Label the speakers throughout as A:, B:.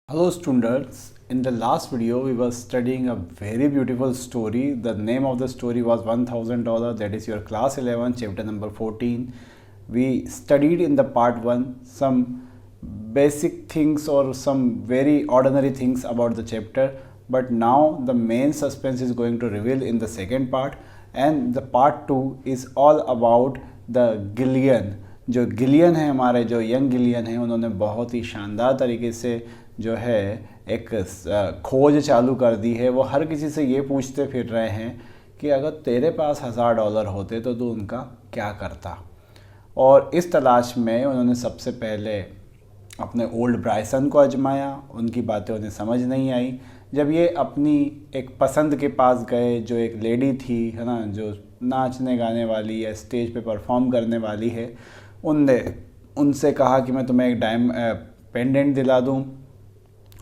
A: Hello students, in the last video we were studying a very beautiful story. The name of the story was $1000, that is your class 11 chapter number 14. We studied in the part 1 some basic things or some very ordinary things about the chapter, but now the main suspense is going to reveal in the second part, and the part 2 is all about the Gillian. जो Gillian है हमारे जो young Gillian है उन्होंने बहुत ही शानदार तरीके से जो है एक खोज चालू कर दी है। वो हर किसी से ये पूछते फिर रहे हैं कि अगर तेरे पास $1000 होते तो तू उनका क्या करता। और इस तलाश में उन्होंने सबसे पहले अपने ओल्ड ब्राइसन को आजमाया। उनकी बातें उन्हें समझ नहीं आई। जब ये अपनी एक पसंद के पास गए जो एक लेडी थी है ना, जो नाचने गाने वाली या स्टेज पे परफॉर्म करने वाली है, उनसे कहा कि मैं तुम्हें एक पेंडेंट दिला दूं।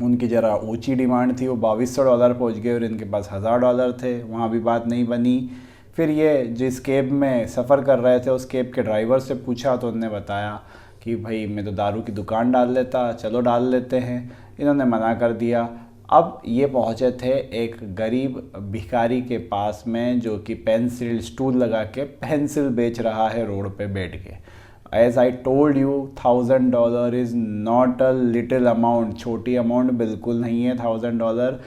A: उनकी ज़रा ऊंची डिमांड थी, वो $2200 पहुँच गए और इनके पास $1000 थे। वहाँ भी बात नहीं बनी। फिर ये जिस कैब में सफ़र कर रहे थे उस कैब के ड्राइवर से पूछा तो उन्होंने बताया कि भाई मैं तो दारू की दुकान डाल लेता, चलो डाल लेते हैं। इन्होंने मना कर दिया। अब ये पहुँचे थे एक गरीब भिखारी के पास में जो कि पेंसिल स्टूल लगा के पेंसिल बेच रहा है रोड पे बैठ के। As I told you, $1000 is not a little amount। छोटी अमाउंट बिल्कुल नहीं है। $1000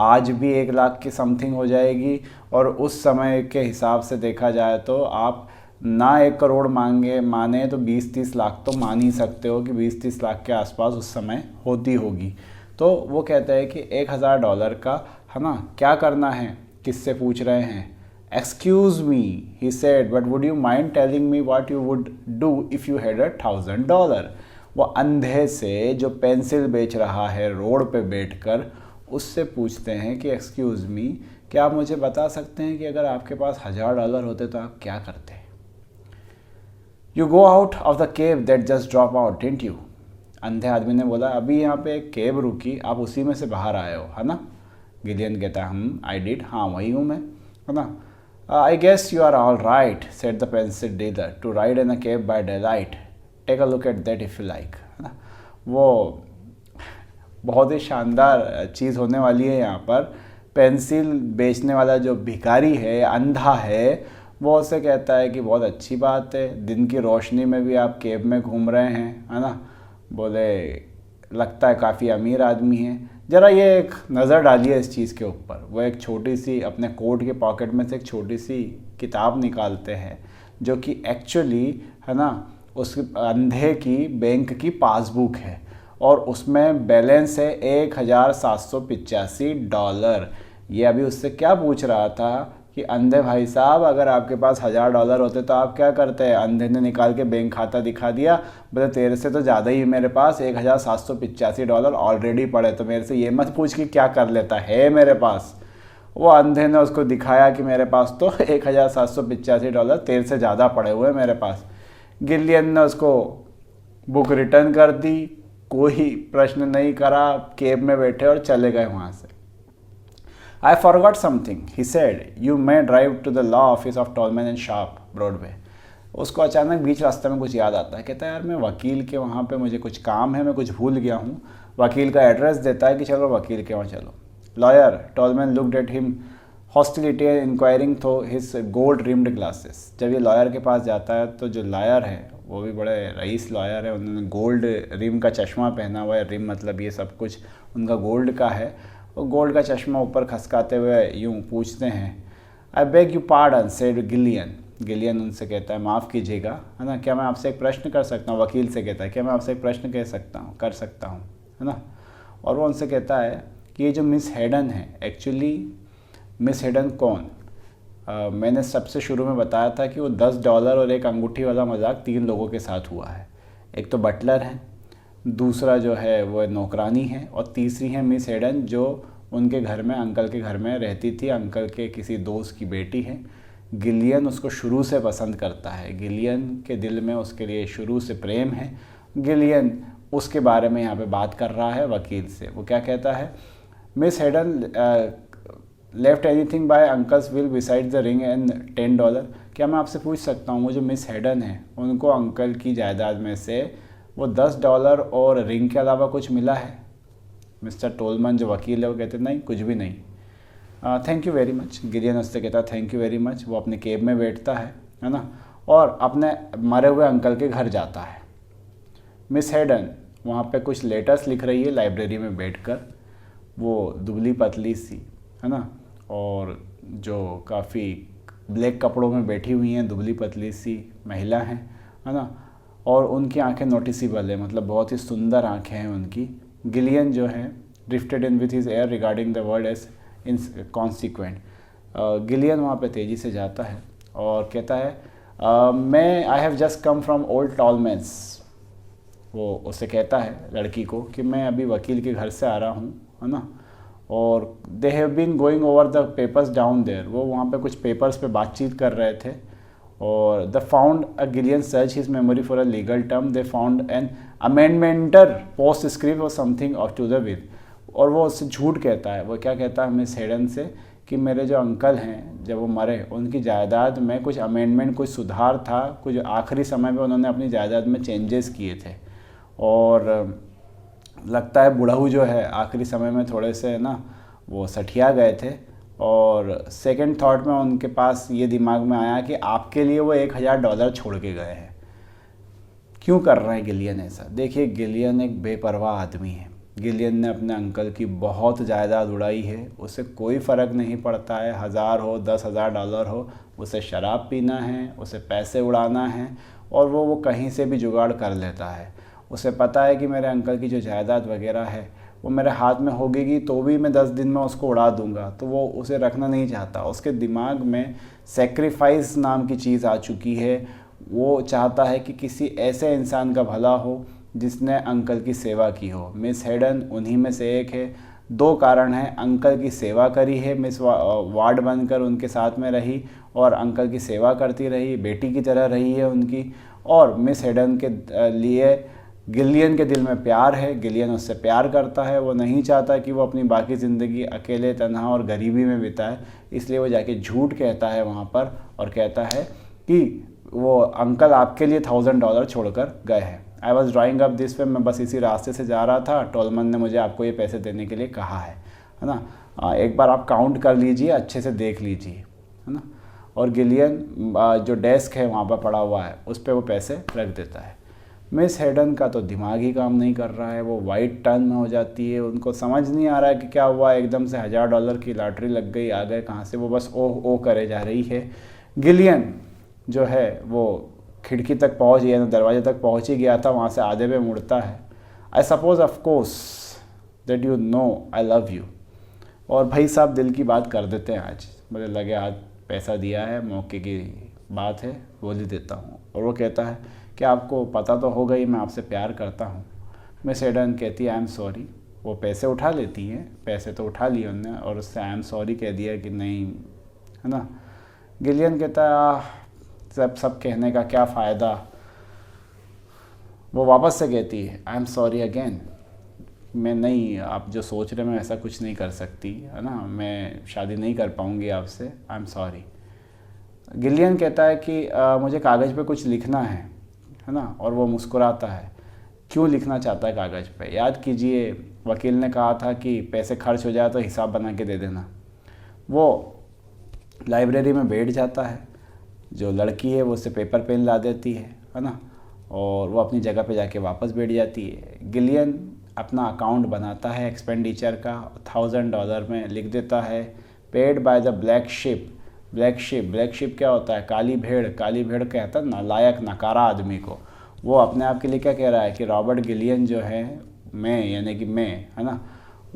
A: आज भी 1 लाख की समथिंग हो जाएगी, और उस समय के हिसाब से देखा जाए तो आप ना 1 करोड़ माने तो 20-30 लाख तो मान ही सकते हो कि 20-30 लाख के आसपास उस समय होती होगी। तो वो कहते हैं कि $1000 का है ना क्या करना है, किससे पूछ रहे हैं। Excuse me, he said, but would you mind telling me what you would do if you had $1000? वो अंधे से जो पेंसिल बेच रहा है रोड पे बैठकर, उससे पूछते हैं कि एक्सक्यूज़ मी, क्या आप मुझे बता सकते हैं कि अगर आपके पास $1000 होते तो आप क्या करते। You go out of the cab that just dropped out, didn't you? अंधे आदमी ने बोला, अभी यहाँ पे एक कैब रुकी, आप उसी में से बाहर आए हो है ना। गिलियन कहता है आई डिड, हाँ वही हूँ मैं, है ना। I guess you are all right, said the pencil dealer, to ride in a cab by daylight. Take a look at that if you like, है ना। वो बहुत ही शानदार चीज़ होने वाली है यहाँ पर। पेंसिल बेचने वाला जो भिखारी है, अंधा है, वो उसे कहता है कि बहुत अच्छी बात है, दिन की रोशनी में भी आप कैब में घूम रहे हैं, है ना। बोले लगता है काफ़ी अमीर आदमी है। ज़रा ये एक नज़र डालिए इस चीज़ के ऊपर। वो एक छोटी सी अपने कोट के पॉकेट में से एक छोटी सी किताब निकालते हैं जो कि एक्चुअली है ना उस अंधे की बैंक की पासबुक है, और उसमें बैलेंस है $1785। ये अभी उससे क्या पूछ रहा था कि अंधे भाई साहब, अगर आपके पास $1000 होते तो आप क्या करते हैं। अंधे ने निकाल के बैंक खाता दिखा दिया, बोले तेरे से तो ज़्यादा ही मेरे पास $1785 ऑलरेडी पड़े, तो मेरे से ये मत पूछ कि क्या कर लेता है मेरे पास। वो अंधे ने उसको दिखाया कि मेरे पास तो $1785 तेरे से ज़्यादा पड़े हुए मेरे पास। गिलियन ने उसको बुक रिटर्न कर दी, कोई प्रश्न नहीं करा, कैब में बैठे और चले गए वहाँ से। I forgot something, he said. You may drive to the law office of Tolman and Sharp, Broadway. उसको अचानक बीच रास्ते में कुछ याद आता है। कहता है यार मैं वकील के वहाँ पे मुझे कुछ काम है, मैं कुछ भूल गया हूँ। वकील का एड्रेस देता है कि चलो वकील के वहाँ चलो। Lawyer tall man looked at him hostility and enquiring through his gold rimmed glasses. जब ये लॉयर के पास जाता है तो जो लॉयर है वो भी बड़े रईस लॉयर है, उन्होंने गोल्ड रिम का चश्मा पहना हुआ है। रिम मतलब ये सब कुछ उनका गोल्ड का है। वो गोल्ड का चश्मा ऊपर खसकाते हुए यूँ पूछते हैं, I beg you pardon, said Gillian. Gillian उनसे कहता है माफ़ कीजिएगा, है ना, क्या मैं आपसे एक प्रश्न कर सकता हूँ। वकील से कहता है क्या मैं आपसे एक प्रश्न कर सकता हूँ, है ना। और वो उनसे कहता है कि ये जो मिस हेडन है, एक्चुअली मिस हेडन कौन। मैंने सबसे शुरू में बताया था कि वो $10 और एक अंगूठी वाला मजाक 3 लोगों के साथ हुआ है। एक तो बटलर है, दूसरा जो है वो नौकरानी है, और तीसरी है मिस हेडन जो उनके घर में अंकल के घर में रहती थी। अंकल के किसी दोस्त की बेटी है। गिलियन उसको शुरू से पसंद करता है। गिलियन के दिल में उसके लिए शुरू से प्रेम है। गिलियन उसके बारे में यहाँ पे बात कर रहा है वकील से। वो क्या कहता है, Miss Hayden left anything by uncles will beside the ring and $10। क्या मैं आपसे पूछ सकता हूँ वो जो मिस हेडन है उनको अंकल की जायदाद में से वो $10 और रिंग के अलावा कुछ मिला है। मिस्टर टोलमन जो वकील है वो कहते नहीं, कुछ भी नहीं, thank you very much. Gillian उससे कहता थैंक यू वेरी मच। वो अपने केब में बैठता है ना, और अपने मरे हुए अंकल के घर जाता है। मिस हेडन वहाँ पे कुछ लेटर्स लिख रही है लाइब्रेरी में बैठकर। वो दुबली पतली सी है ना, और जो काफ़ी ब्लैक कपड़ों में बैठी हुई हैं, दुबली पतली सी महिला हैं, है ना, और उनकी आंखें नोटिसेबल है, मतलब बहुत ही सुंदर आंखें हैं उनकी। गिलियन जो है drifted in with his air regarding the world as inconsequent. Gillian वहाँ पे तेज़ी से जाता है और कहता है मैं I have just come from old Tolman's. वो उसे कहता है लड़की को कि मैं अभी वकील के घर से आ रहा हूँ, है ना, और they have been going over the papers down there. वो वहाँ पे कुछ पेपर्स पे बातचीत कर रहे थे, और the found a Gillian search his memory for a legal term, they found an amendment or post script और something of to the with. और वो उससे झूठ कहता है। वो क्या कहता है मिस हेडन से कि मेरे जो अंकल हैं जब वो मरे, उनकी जायदाद में कुछ अमेंडमेंट, कुछ सुधार था, कुछ आखिरी समय पे उन्होंने अपनी जायदाद में चेंजेस किए थे, और लगता है बुढ़ाऊ जो है आखिरी समय में थोड़े से ना वो सठिया गए थे। और सेकंड थॉट में उनके पास ये दिमाग में आया कि आपके लिए वो $1000 छोड़ के गए हैं। क्यों कर रहे हैं गिलियन ऐसा? देखिए, गिलियन एक बेपरवाह आदमी है। गिलियन ने अपने अंकल की बहुत जायदाद उड़ाई है, उसे कोई फ़र्क नहीं पड़ता है, 1000 हो, $10,000 हो, उसे शराब पीना है, उसे पैसे उड़ाना है, और वो कहीं से भी जुगाड़ कर लेता है। उसे पता है कि मेरे अंकल की जो जायदाद वगैरह है वो मेरे हाथ में होगी तो भी मैं 10 दिन में उसको उड़ा दूंगा, तो वो उसे रखना नहीं चाहता। उसके दिमाग में सेक्रीफाइस नाम की चीज़ आ चुकी है। वो चाहता है कि किसी ऐसे इंसान का भला हो जिसने अंकल की सेवा की हो। मिस हेडन उन्हीं में से एक है। 2 कारण हैं, अंकल की सेवा करी है, मिस वार्ड बनकर उनके साथ में रही और अंकल की सेवा करती रही, बेटी की तरह रही है उनकी, और मिस हेडन के लिए गिलियन के दिल में प्यार है। गिलियन उससे प्यार करता है। वो नहीं चाहता कि वो अपनी बाकी ज़िंदगी अकेले, तन्हा और गरीबी में बिताए, इसलिए वो जाके झूठ कहता है वहाँ पर और कहता है कि वो अंकल आपके लिए $1000 छोड़कर गए हैं। I was drawing up this way, मैं बस इसी रास्ते से जा रहा था, टोलमन ने मुझे आपको ये पैसे देने के लिए कहा है ना, एक बार आप काउंट कर लीजिए, अच्छे से देख लीजिए, है ना। और गिलियन जो डेस्क है वहाँ पर पड़ा हुआ है उस पर वो पैसे रख देता है। मिस हेडन का तो दिमाग ही काम नहीं कर रहा है, वो वाइट टर्न में हो जाती है। उनको समझ नहीं आ रहा है कि क्या हुआ, एकदम से $1000 की लॉटरी लग गई, आ गए कहाँ से। वो बस ओह ओह करे जा रही है। गिलियन जो है वो खिड़की तक पहुँच गया, दरवाजे तक पहुँच ही गया था, वहाँ से आधे पे मुड़ता है। I suppose of course that you know I love you. और भाई साहब दिल की बात कर देते हैं आज, मुझे लगे आज पैसा दिया है, मौके की बात है, बोल ही देता हूँ। और वो कहता है कि आपको पता तो होगा ही मैं आपसे प्यार करता हूँ। मिस हेडन कहती है आई एम सॉरी। वो पैसे उठा लेती हैं, पैसे तो उठा लिए उन्होंने, और उससे आई एम सॉरी कह दिया कि नहीं, है ना। गिलियन कहता है सब कहने का क्या फ़ायदा। वो वापस से कहती है आई एम सॉरी अगेन। मैं नहीं, आप जो सोच रहे हैं मैं ऐसा कुछ नहीं कर सकती, है ना, मैं शादी नहीं कर पाऊँगी आपसे, आई एम सॉरी। गिलियन कहता है कि मुझे कागज़ पे कुछ लिखना है ना, और वो मुस्कुराता है। क्यों लिखना चाहता है कागज़ पे? याद कीजिए वकील ने कहा था कि पैसे खर्च हो जाए तो हिसाब बना के दे देना। वो लाइब्रेरी में बैठ जाता है, जो लड़की है वो उससे पेपर पेन ला देती है ना, और वो अपनी जगह पे जाके वापस बैठ जाती है। गिलियन अपना अकाउंट बनाता है एक्सपेंडिचर का, $1000 में लिख देता है paid by the black ship. Black ship क्या होता है? काली भेड़। काली भेड़ कहता है नालायक, नकारा आदमी को। वो अपने आप के लिए क्या कह रहा है कि रॉबर्ट गिलियन जो है, मैं यानी कि मैं, है ना,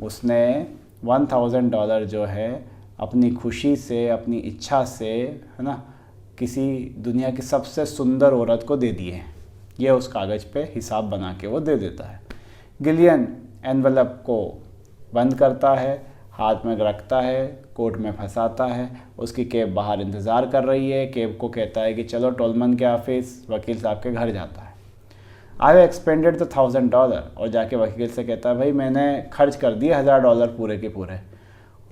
A: उसने $1000 जो है अपनी खुशी से, अपनी इच्छा से, है ना, किसी दुनिया की सबसे सुंदर औरत को दे दिए। ये उस कागज़ पे हिसाब बना के वो दे देता है। गिलियन एनवेलप को बंद करता है, हाथ में रखता है, कोट में फंसाता है। उसकी कैब बाहर इंतज़ार कर रही है। कैब को कहता है कि चलो टोलमन के ऑफिस, वकील साहब के घर जाता है। आई एक्सपेंडेड द $1000, और जाके वकील से कहता है भाई मैंने खर्च कर दिए $1000 पूरे के पूरे।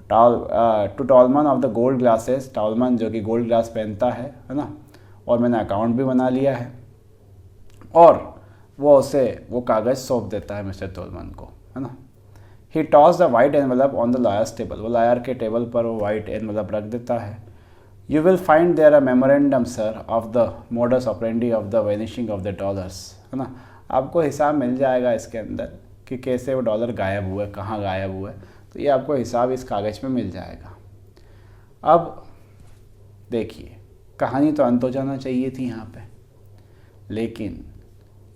A: To Tolman of the gold glasses, Tolman जो कि गोल्ड ग्लास पहनता है ना, और मैंने अकाउंट भी बना लिया है। और वो उसे वो कागज़ सौंप देता है मिस्टर टॉलमन को, है ना। He toss the white envelope on the lawyer's table, वो लॉयर के टेबल पर वो वाइट एनवलप रख देता है। You will find there a memorandum sir of the modus operandi of the vanishing of the dollars, है ना। आपको हिसाब मिल जाएगा इसके अंदर कि कैसे वो डॉलर गायब हुए, कहाँ गायब हुए, तो ये आपको हिसाब इस कागज़ में मिल जाएगा। अब देखिए, कहानी तो अंत हो जाना चाहिए थी यहाँ पे, लेकिन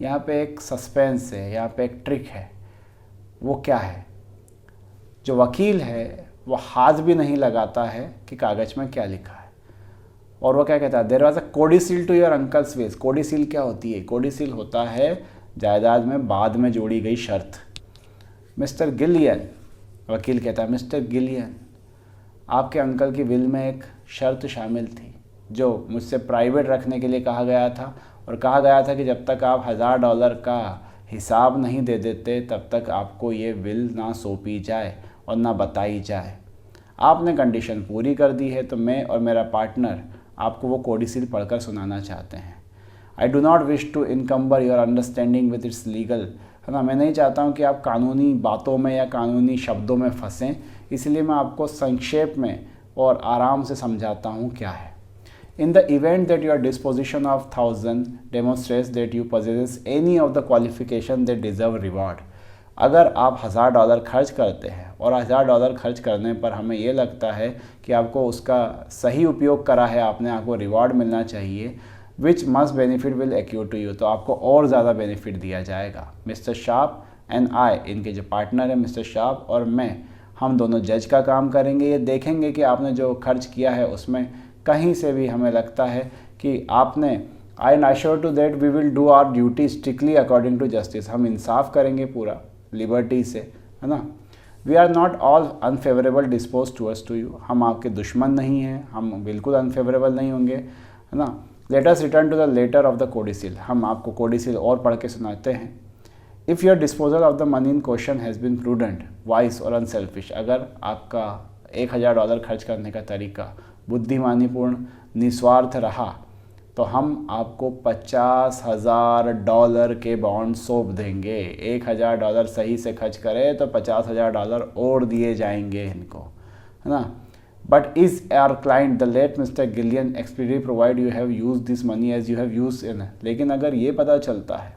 A: यहाँ पे एक सस्पेंस है, यहाँ पे एक ट्रिक है। वो क्या है? जो वकील है वो हाथ भी नहीं लगाता है कि कागज़ में क्या लिखा है, और वो क्या कहता है, there was a codicil to your uncle's will. Codicil क्या होती है? कोडिसील होता है जायदाद में बाद में जोड़ी गई शर्त। मिस्टर गिलियन, वकील कहता है, मिस्टर गिलियन, आपके अंकल की विल में एक शर्त शामिल थी जो मुझसे प्राइवेट रखने के लिए कहा गया था, और कहा गया था कि जब तक आप $1000 का हिसाब नहीं दे देते तब तक आपको ये विल ना सौंपी जाए और ना बताई जाए। आपने कंडीशन पूरी कर दी है, तो मैं और मेरा पार्टनर आपको वो कोडिसील पढ़कर सुनाना चाहते हैं। I do not wish to encumber your understanding with its legal, है ना। मैं नहीं चाहता हूँ कि आप कानूनी बातों में या कानूनी शब्दों में फंसें, इसलिए मैं आपको संक्षेप में और आराम से समझाता हूँ क्या है। In the event that your disposition of 1000 demonstrates that you possess any of the qualification that deserve reward, अगर आप $1000 खर्च करते हैं और $1000 खर्च करने पर हमें ये लगता है कि आपको उसका सही उपयोग करा है आपने, आपको रिवॉर्ड मिलना चाहिए, which must benefit will accrue to you, तो आपको और ज़्यादा बेनिफिट दिया जाएगा। मिस्टर शार्प एंड आई, इनके जो पार्टनर है मिस्टर शार्प और मैं, हम दोनों जज का काम करेंगे। ये देखेंगे कि आपने जो खर्च किया है उसमें कहीं से भी हमें लगता है कि आपने, I am assure to that we will do our duty strictly according to justice, हम इंसाफ करेंगे पूरा लिबर्टी से, है ना। We are not all unfavourable dispose towards to you, हम आपके दुश्मन नहीं हैं, हम बिल्कुल अनफेवरेबल नहीं होंगे, है ना। Let us return to the letter of the codicil, हम आपको कोडिसील और पढ़ के सुनाते हैं। If your disposal of the money in question has been prudent, wise और अनसेल्फिश, अगर आपका $1000 खर्च करने का तरीका बुद्धिमानीपूर्ण निस्वार्थ रहा, तो हम आपको $50,000 के बॉन्ड सौंप देंगे। $1000 सही से खर्च करें तो $50,000 और दिए जाएंगे इनको, है ना। But is are client the late mister Gillian एक्सपीडी provide you have use this money as you have use in, लेकिन अगर ये पता चलता है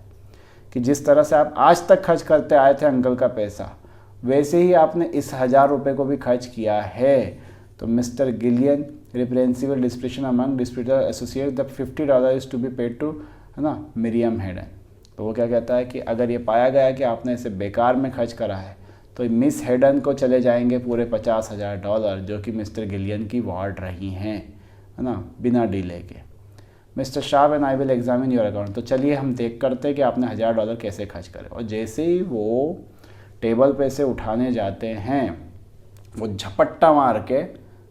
A: कि जिस तरह से आप आज तक खर्च करते आए थे अंकल का पैसा, वैसे ही आपने इस $1000 को भी खर्च किया है, तो mister Gillian reprehensible dissipation among disputer associate the $50 is to be paid to, है ना, मिरियम हेडन। तो वो क्या कहता है कि अगर ये पाया गया कि आपने इसे बेकार में खर्च करा है, तो मिस हेडन को चले जाएंगे पूरे $50,000 जो कि मिस्टर गिलियन की वार्ड रही हैं, है ना, बिना डीले के। Mister sharp and I will examine your account, तो चलिए हम देख करते हैं कि आपने $1000 कैसे खर्च करे। और जैसे ही वो टेबल पे से उठाने जाते हैं, वो झपट्टा मार के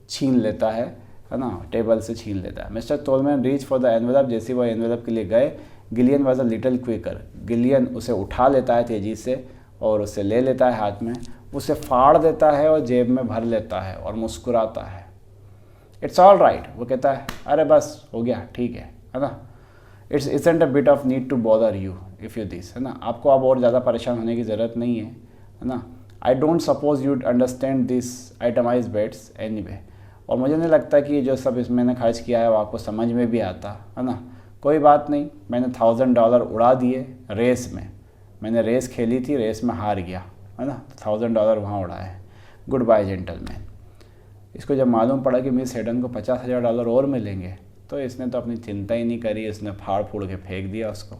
A: छीन लेता है ना, टेबल से छीन लेता है। Mister Tolman reach for the envelope, जैसे वो एनवेलप के लिए गए, Gillian was a little quicker, Gillian उसे उठा लेता है तेज़ी से और उसे ले लेता है हाथ में, उसे फाड़ देता है और जेब में भर लेता है और मुस्कुराता है। इट्स ऑल राइट, वो कहता है अरे बस हो गया, ठीक है ना। It's isn't a bit of need to bother you if you this, है ना, आपको अब और ज़्यादा परेशान होने की ज़रूरत नहीं है ना। I don't suppose you understand this itemise bets anyway, और मुझे नहीं लगता कि ये जो सब इसमें मैंने खर्च किया है वो आपको समझ में भी आता, है ना। कोई बात नहीं, मैंने $1000 उड़ा दिए रेस में, मैंने रेस खेली थी, रेस में हार गया, है ना, $1000 वहाँ उड़ाए। Goodbye gentleman. इसको जब मालूम पड़ा कि मिस हेडन को $50,000 और मिलेंगे, तो इसने तो अपनी चिंता ही नहीं करी, इसने फाड़ फूड़ के फेंक दिया उसको।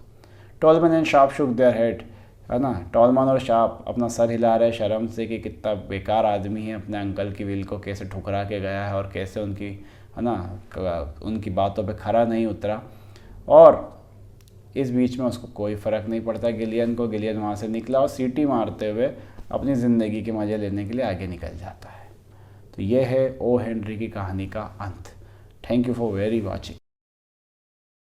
A: Tallman and Sharp shook their head, है ना, टॉलमैन और शार्प अपना सर हिला रहे शर्म से कि कितना बेकार आदमी है, अपने अंकल की विल को कैसे ठुकरा के गया है और कैसे उनकी, है ना, उनकी बातों पे खरा नहीं उतरा। और इस बीच में उसको कोई फ़र्क नहीं पड़ता गिलियन को, गिलियन वहाँ से निकला और सीटी मारते हुए अपनी ज़िंदगी के मज़े लेने के लिए आगे निकल जाता है। तो ये है ओ हेनरी की कहानी का अंत। Thank you for very watching.